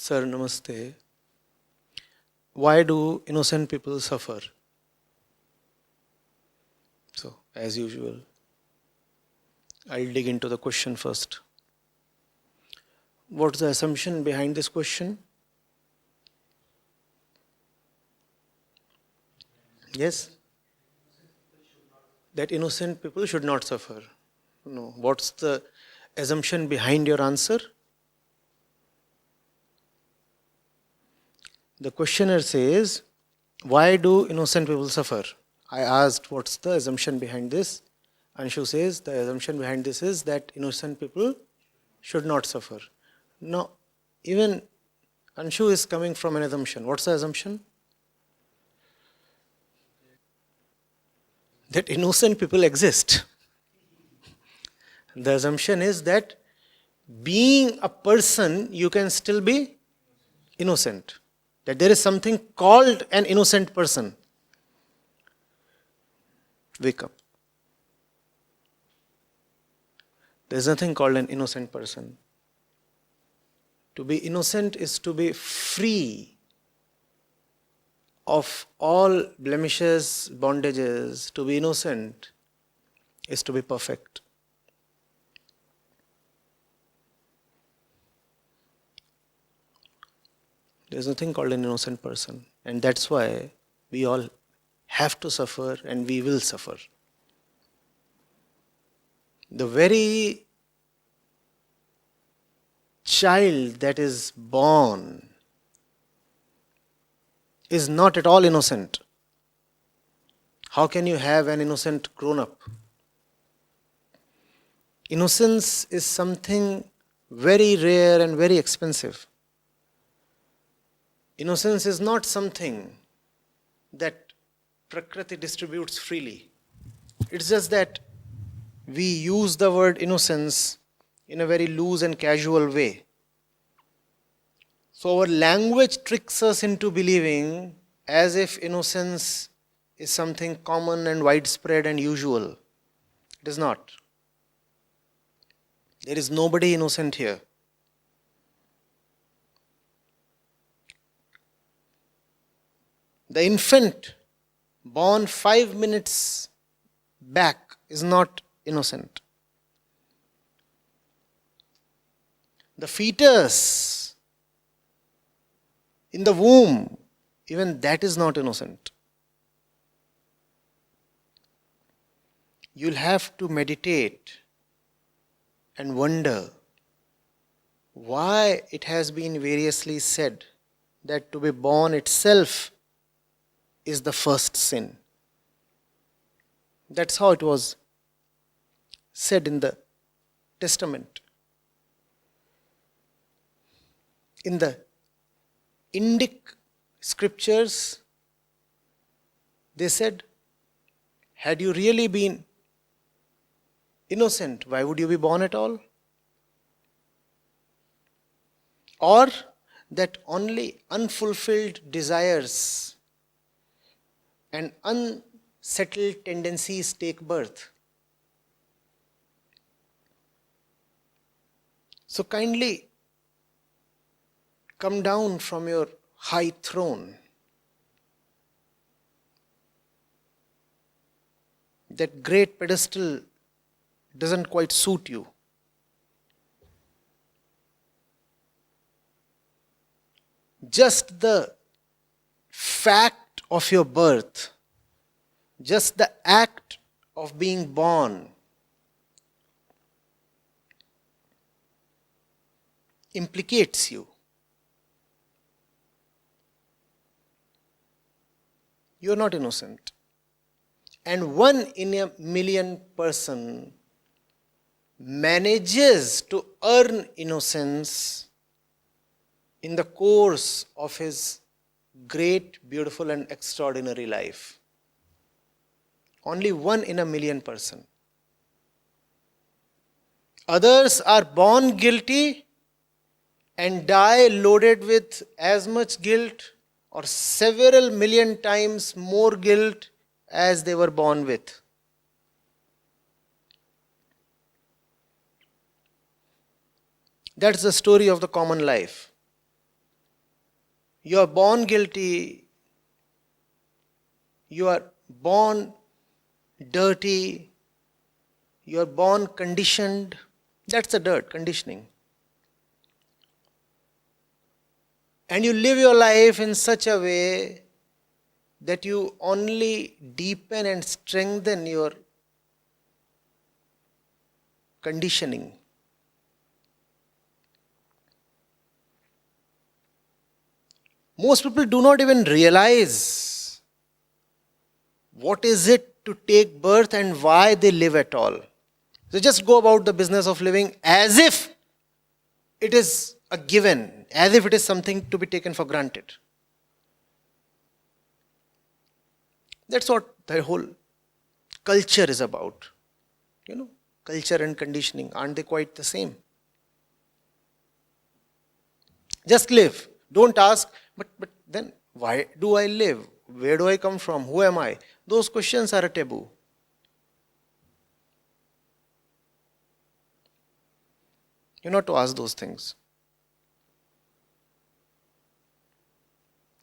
Sir, namaste. Why do innocent people suffer? So, as usual, I'll dig into the question first. What's the assumption behind this question? Yes? That innocent people should not suffer. No. What's the assumption behind your answer? The questioner says, why do innocent people suffer? I asked, what's the assumption behind this? Anshu says, the assumption behind this is that innocent people should not suffer. No, even Anshu is coming from an assumption. What's the assumption? That innocent people exist. The assumption is that being a person, you can still be innocent. That there is something called an innocent person. Wake up. There is nothing called an innocent person. To be innocent is to be free of all blemishes, bondages. To be innocent is to be perfect. There is nothing called an innocent person. And that's why we all have to suffer and we will suffer. The very child that is born is not at all innocent. How can you have an innocent grown-up? Innocence is something very rare and very expensive. Innocence is not something that Prakriti distributes freely. It's just that we use the word innocence in a very loose and casual way. So our language tricks us into believing as if innocence is something common and widespread and usual. It is not. There is nobody innocent here. The infant born 5 minutes back is not innocent. The fetus in the womb, even that is not innocent. You'll have to meditate and wonder why it has been variously said that to be born itself is the first sin. That's how it was said in the Testament. In the Indic scriptures, they said, had you really been innocent, why would you be born at all? Or that only unfulfilled desires and unsettled tendencies take birth. So kindly come down from your high throne. That great pedestal doesn't quite suit you. Just the fact of your birth, just the act of being born implicates you. You are not innocent. And 1 in a million person manages to earn innocence in the course of his great, beautiful and extraordinary life. Only 1 in a million person. Others are born guilty and die loaded with as much guilt or several million times more guilt as they were born with. That's the story of the common life. You are born guilty. You are born dirty. You are born conditioned. That's the dirt, conditioning. And you live your life in such a way that you only deepen and strengthen your conditioning. Most people do not even realize what is it to take birth and why they live at all. They just go about the business of living as if it is a given, as if it is something to be taken for granted. That's what the whole culture is about. Culture and conditioning, aren't they quite the same? Just live. Don't ask, but then why do I live? Where do I come from? Who am I? Those questions are a taboo. You're not to ask those things.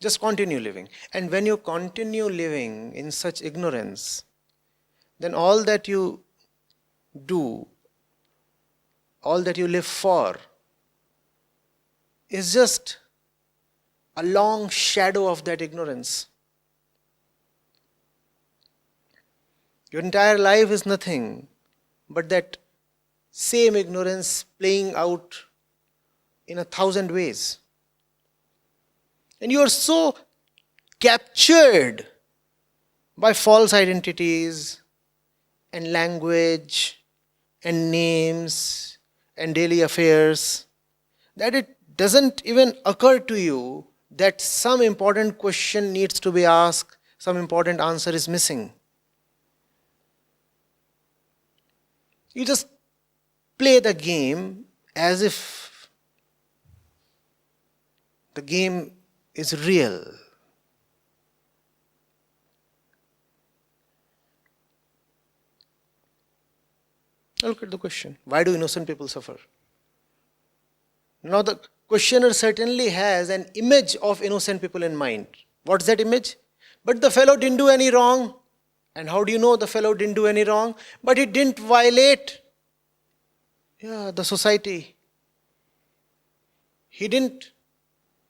Just continue living. And when you continue living in such ignorance, then all that you do, all that you live for, is just a long shadow of that ignorance. Your entire life is nothing but that same ignorance playing out in 1,000 ways. And you are so captured by false identities and language and names and daily affairs that it doesn't even occur to you that some important question needs to be asked, some important answer is missing. You just play the game as if the game is real. Look at the question. Why do innocent people suffer? Now the questioner certainly has an image of innocent people in mind. What's that image? But the fellow didn't do any wrong. And how do you know the fellow didn't do any wrong? But he didn't violate the society. He didn't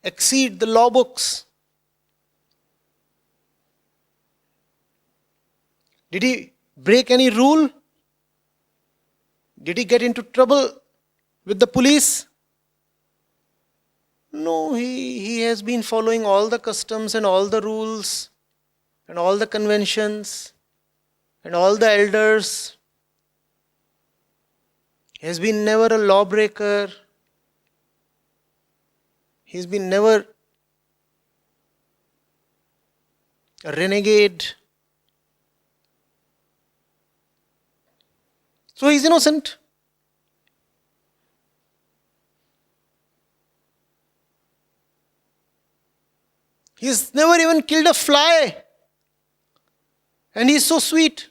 exceed the law books. Did he break any rule? Did he get into trouble with the police? No, he has been following all the customs and all the rules and all the conventions and all the elders. He has been never a lawbreaker. He's been never a renegade. So he's innocent. He's never even killed a fly. And he's so sweet.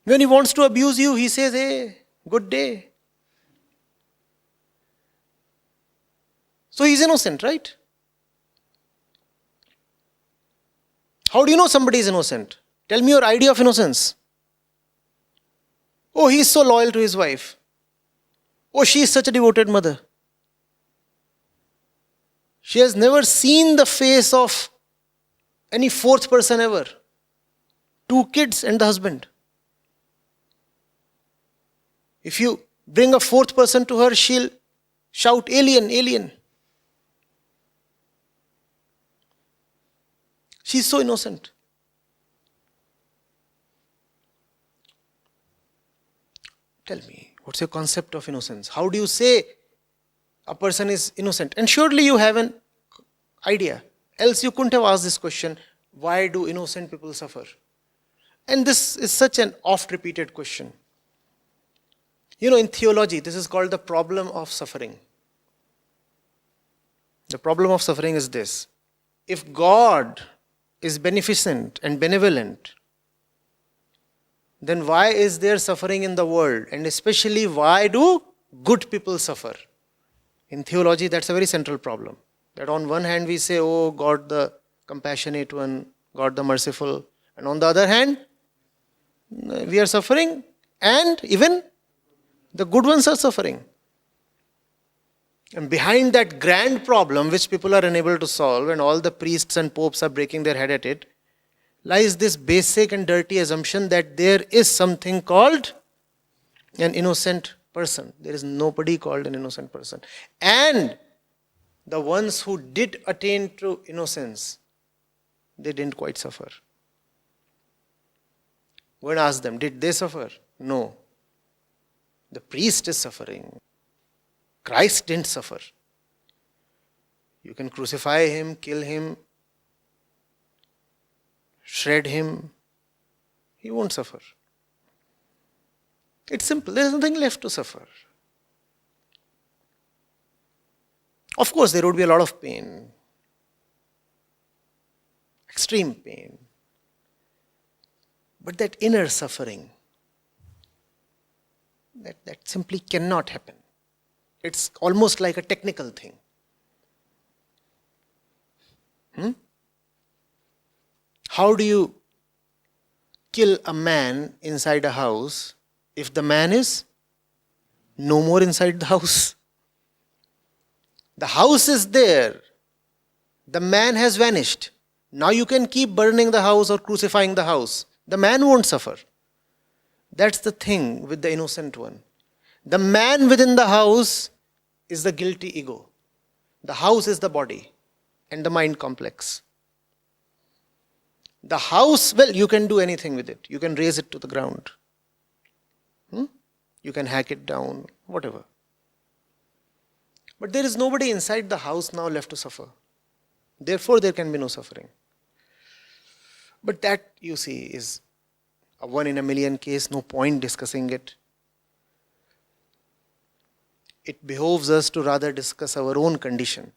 When he wants to abuse you, he says, hey, good day. So he's innocent, right? How do you know somebody is innocent? Tell me your idea of innocence. Oh, he is so loyal to his wife. Oh, she is such a devoted mother. She has never seen the face of any fourth person ever. 2 kids and the husband. If you bring a fourth person to her, she'll shout, alien, alien. She's so innocent. Tell me, what's your concept of innocence? How do you say a person is innocent? And surely you have an idea. Else you couldn't have asked this question, why do innocent people suffer? And this is such an oft-repeated question. In theology, this is called the problem of suffering. The problem of suffering is this. If God is beneficent and benevolent, then why is there suffering in the world? And especially, why do good people suffer. In theology, that's a very central problem. That on one hand we say, oh, God the compassionate one, God the merciful. And on the other hand, we are suffering and even the good ones are suffering. And behind that grand problem which people are unable to solve and all the priests and popes are breaking their head at it, lies this basic and dirty assumption that there is something called an innocent person. There is nobody called an innocent person. And the ones who did attain to innocence, they didn't quite suffer. Go and ask them, did they suffer? No. The priest is suffering. Christ didn't suffer. You can crucify him, kill him, shred him. He won't suffer. It's simple. There's nothing left to suffer. Of course, there would be a lot of pain. Extreme pain. But that inner suffering, that simply cannot happen. It's almost like a technical thing. How do you kill a man inside a house if the man is no more inside the house? The house is there. The man has vanished. Now you can keep burning the house or crucifying the house. The man won't suffer. That's the thing with the innocent one. The man within the house is the guilty ego. The house is the body and the mind complex. The house, well, you can do anything with it. You can raise it to the ground. You can hack it down, whatever. But there is nobody inside the house now left to suffer. Therefore, there can be no suffering. But that, you see, is a 1 in a million case, no point discussing it. It behoves us to rather discuss our own condition,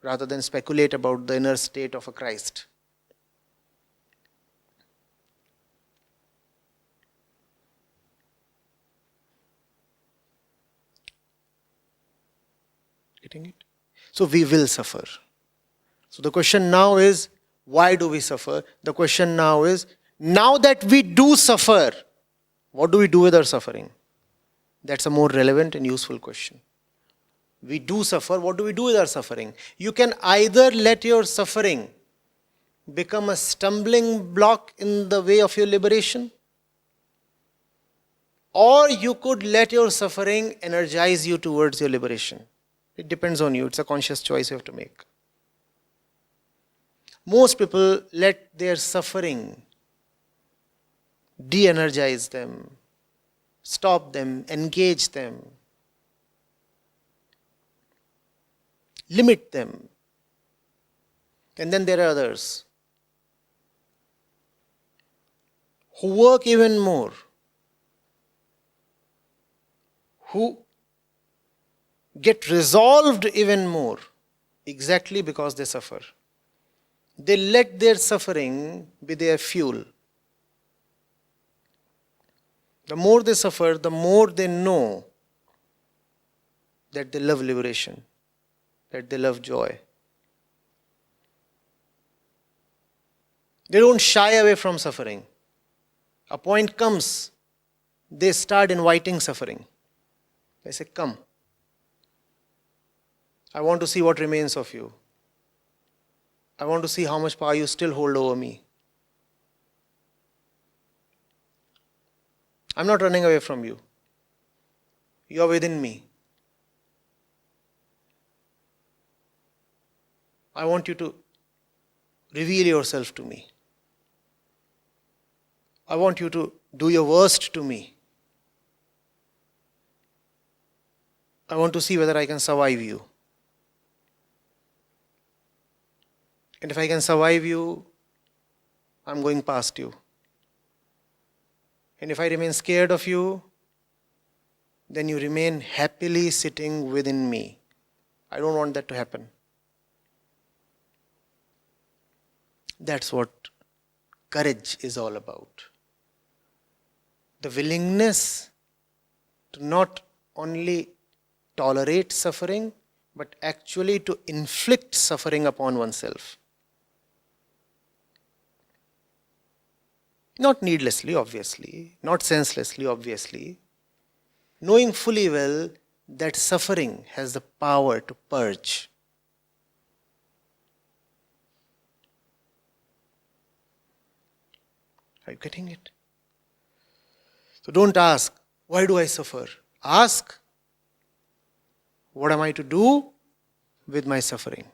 rather than speculate about the inner state of a Christ. Getting it? So we will suffer. So the question now is, why do we suffer? The question now is, now that we do suffer, what do we do with our suffering? That's a more relevant and useful question. We do suffer, what do we do with our suffering? You can either let your suffering become a stumbling block in the way of your liberation, or you could let your suffering energize you towards your liberation. It depends on you. It's a conscious choice you have to make. Most people let their suffering de-energize them, stop them, engage them, limit them. And then there are others who work even more, who get resolved even more, exactly because they suffer. They let their suffering be their fuel. The more they suffer, the more they know that they love liberation, that they love joy. They don't shy away from suffering. A point comes, they start inviting suffering. They say, come. I want to see what remains of you. I want to see how much power you still hold over me. I'm not running away from you. You are within me. I want you to reveal yourself to me. I want you to do your worst to me. I want to see whether I can survive you. And if I can survive you, I'm going past you. And if I remain scared of you, then you remain happily sitting within me. I don't want that to happen. That's what courage is all about. The willingness to not only tolerate suffering, but actually to inflict suffering upon oneself. Not needlessly, obviously, not senselessly, obviously, knowing fully well that suffering has the power to purge. Are you getting it? So don't ask, why do I suffer? Ask, what am I to do with my suffering?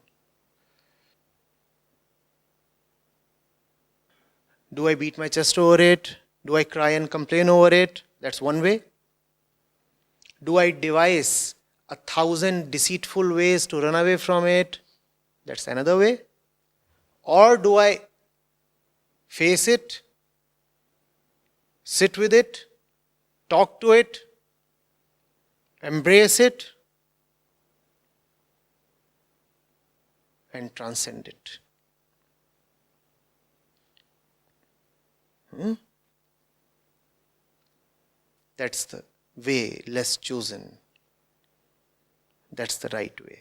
Do I beat my chest over it? Do I cry and complain over it? That's one way. Do I devise 1,000 deceitful ways to run away from it? That's another way. Or do I face it, sit with it, talk to it, embrace it, and transcend it? That's the way less chosen. That's the right way.